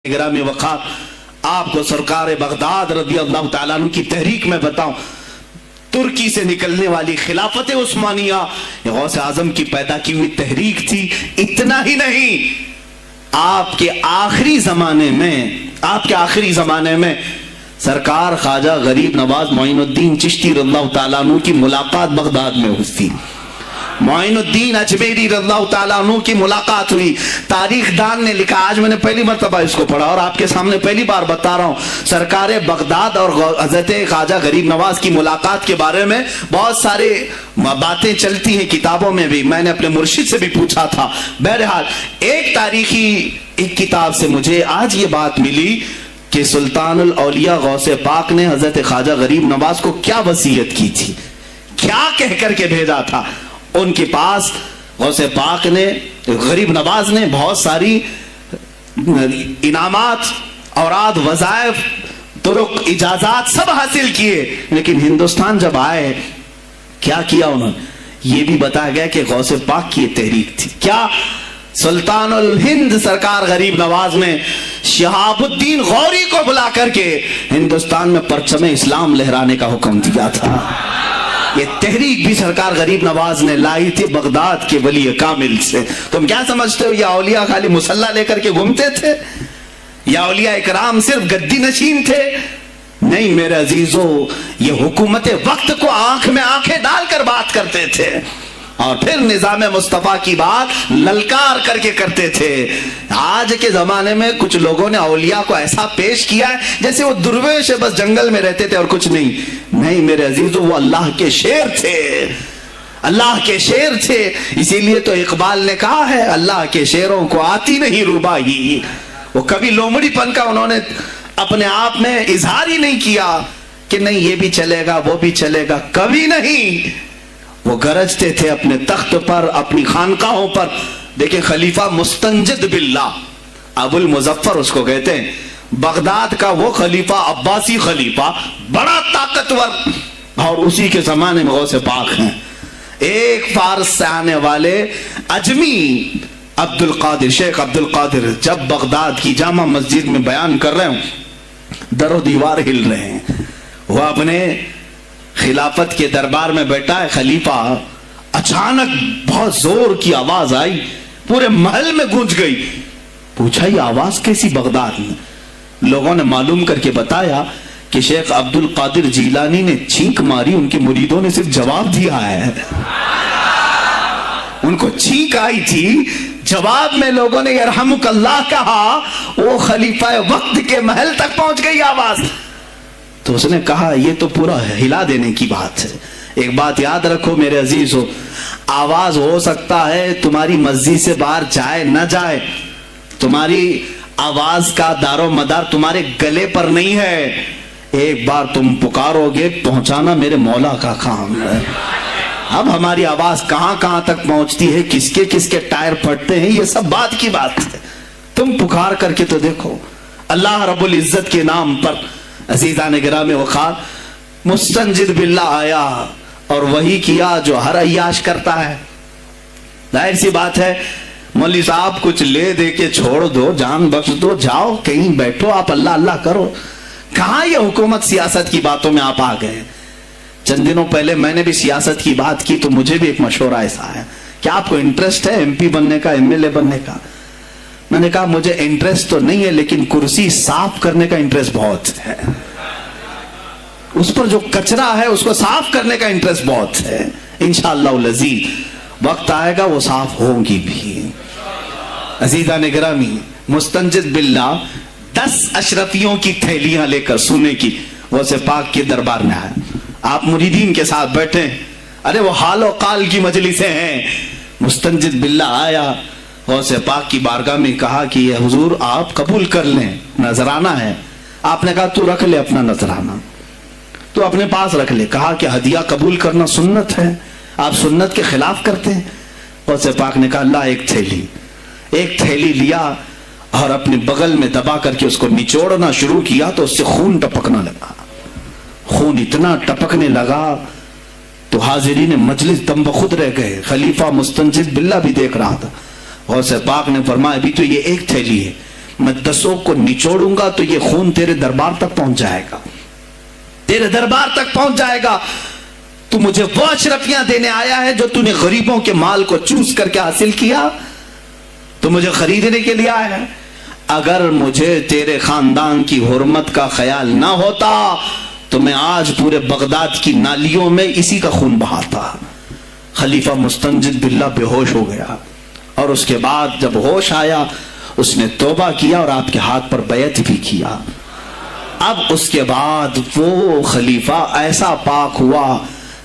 گرامی وقار آپ کو سرکار بغداد رضی اللہ تعالیٰ عنہ کی تحریک میں بتاؤں، ترکی سے نکلنے والی خلافت عثمانیہ غوث اعظم کی پیدا کی ہوئی تحریک تھی۔ اتنا ہی نہیں، آپ کے آخری زمانے میں سرکار خواجہ غریب نواز معین الدین چشتی رضی اللہ تعالیٰ عنہ کی ملاقات بغداد میں ہوئی تھی۔ معین الدین اجمیری رضی اللہ تعالیٰ عنہ کی ملاقات ہوئی۔ تاریخ دان نے لکھا، آج میں نے پہلی مرتبہ اس کو پڑھا اور آپ کے سامنے پہلی بار بتا رہا ہوں، سرکار بغداد اور حضرت خواجہ غریب نواز کی ملاقات کے بارے میں بہت سارے باتیں چلتی ہیں کتابوں میں بھی، میں نے اپنے مرشد سے بھی پوچھا تھا۔ بہرحال ایک کتاب سے مجھے آج یہ بات ملی کہ سلطان الاولیاء غوث پاک نے حضرت خواجہ غریب نواز کو کیا وصیت کی تھی، کیا کہہ کر کے بھیجا تھا۔ ان کے پاس غوث پاک نے، غریب نواز نے بہت ساری انعامات، اوراد، وظائف، طرق، اجازات سب حاصل کیے، لیکن ہندوستان جب آئے کیا کیا انہوں نے، یہ بھی بتایا گیا کہ غوث پاک کی یہ تحریک تھی۔ کیا؟ سلطان الہند سرکار غریب نواز نے شہاب الدین غوری کو بلا کر کے ہندوستان میں پرچم اسلام لہرانے کا حکم دیا تھا۔ یہ تحریک بھی سرکار غریب نواز نے لائی تھی بغداد کے ولی کامل سے۔ تم کیا سمجھتے ہو یہ اولیاء خالی مسلح لے کر کے گھومتے تھے؟ یا اولیاء اکرام صرف گدی نشین تھے؟ نہیں میرے عزیزو، یہ حکومت وقت کو آنکھ میں آنکھیں ڈال کر بات کرتے تھے اور پھر نظام مصطفیٰ کی بات للکار کر کے کرتے تھے۔ آج کے زمانے میں کچھ لوگوں نے اولیاء کو ایسا پیش کیا ہے جیسے وہ درویش بس جنگل میں رہتے تھے اور کچھ نہیں۔ نہیں میرے عزیزو، وہ اللہ کے شیر تھے، اللہ کے شیر تھے۔ اسی لیے تو اقبال نے کہا ہے، اللہ کے شیروں کو آتی نہیں ربائی۔ وہ کبھی لومڑی پن کا انہوں نے اپنے آپ میں اظہار ہی نہیں کیا کہ نہیں یہ بھی چلے گا وہ بھی چلے گا، کبھی نہیں۔ وہ گرجتے تھے اپنے تخت پر، اپنی خانقاہوں پر۔ دیکھیں خلیفہ مستنجد باللہ، ابو المظفر اس کو کہتے ہیں، بغداد کا وہ خلیفہ، عباسی خلیفہ، بڑا طاقتور، اور اسی کے زمانے میں غوث پاک ہیں۔ ایک فارس سے آنے والے اجمی عبد القادر، شیخ عبد القادر، جب بغداد کی جامع مسجد میں بیان کر رہے ہوں، در و دیوار ہل رہے ہیں۔ وہ اپنے خلافت کے دربار میں بیٹھا ہے خلیفہ، اچانک بہت زور کی آواز آئی، پورے محل میں گونج گئی۔ پوچھا یہ آواز کیسی بغداد میں؟ لوگوں نے معلوم کر کے بتایا کہ شیخ عبد القادر جیلانی نے چھینک ماری، ان کے مریدوں نے صرف جواب دیا ہے۔ ان کو چھینک آئی تھی، جواب میں لوگوں نے یرحمک اللہ کہا، وہ خلیفہ وقت کے محل تک پہنچ گئی آواز۔ تو اس نے کہا یہ تو پورا ہلا دینے کی بات ہے۔ ایک بات یاد رکھو میرے عزیزو، آواز ہو سکتا ہے تمہاری مسجد سے باہر جائے نہ جائے، تمہاری آواز کا دار و مدار تمہارے گلے پر نہیں ہے۔ ایک بار تم پکارو گے، پہنچانا میرے مولا کا کام ہے۔ اب ہماری آواز کہاں کہاں تک پہنچتی ہے، کس کے ٹائر پھٹتے ہیں، یہ سب بات کی بات ہے۔ تم پکار کر کے تو دیکھو۔ اللہ رب العزت کے نام پر عزیزان گرامی وقار مستنجد باللہ آیا اور وہی کیا جو ہر عیاش کرتا ہے۔ ظاہر سی بات ہے، مولوی صاحب کچھ لے دے کے چھوڑ دو، جان بخش دو، جاؤ کہیں بیٹھو، آپ اللہ اللہ کرو۔ کہاں یہ حکومت سیاست کی باتوں میں آپ آ گئے؟ چند دنوں پہلے میں نے بھی سیاست کی بات کی تو مجھے بھی ایک مشورہ ایسا ہے کہ آپ کو انٹرسٹ ہے ایم پی بننے کا، ایم ایل اے بننے کا؟ میں نے کہا مجھے انٹرسٹ تو نہیں ہے لیکن کرسی صاف کرنے کا انٹرسٹ بہت ہے، اس پر جو کچرا ہے اس کو صاف کرنے کا انٹرسٹ بہت ہے۔ انشاءاللہ العزیز وقت آئے گا وہ صاف ہوگی بھی۔ عزیزان گرامی، مستنجد باللہ 10 اشرفیوں کی تھیلیاں لے کر سونے کی غوث پاک کے دربار میں آئے۔ آپ مریدین کے ساتھ بیٹھے، ارے وہ حال و قال کی مجلسیں ہیں۔ مستنجد باللہ آیا، غوث پاک کی بارگاہ میں کہا کہ یہ حضور آپ قبول کر لیں، نذرانہ ہے۔ آپ نے کہا تو رکھ لے اپنا نذرانہ، تو اپنے پاس رکھ لے۔ کہا کہ ہدیہ قبول کرنا سنت ہے، آپ سنت کے خلاف کرتے ہیں۔ غوث پاک نے کہا اللہ ایک تھیلی لیا اور اپنے بغل میں دبا کر کے اس کو نچوڑنا شروع کیا تو اس سے خون ٹپکنا لگا۔ خون اتنا ٹپکنے لگا تو حاضرین مجلس دم بخود رہ گئے۔ خلیفہ مستنجد باللہ بھی دیکھ رہا تھا۔ غوث پاک نے فرمایا ابھی تو یہ ایک تھیلی ہے، میں 10 کو نچوڑوں گا تو یہ خون تیرے دربار تک پہنچ جائے گا، تیرے دربار تک پہنچ جائے گا۔ تو مجھے وہ اشرفیاں دینے آیا ہے جو تو نے غریبوں کے مال کو چوس کر کے حاصل کیا، تو مجھے خریدنے کے لیے آیا ہے۔ اگر مجھے تیرے خاندان کی حرمت کا خیال نہ ہوتا تو میں آج پورے بغداد کی نالیوں میں اسی کا خون بہاتا۔ خلیفہ مستنجد باللہ بے ہوش ہو گیا، اور اس کے بعد جب ہوش آیا اس نے توبہ کیا اور آپ کے ہاتھ پر بیعت بھی کیا۔ اب اس کے بعد وہ خلیفہ ایسا پاک ہوا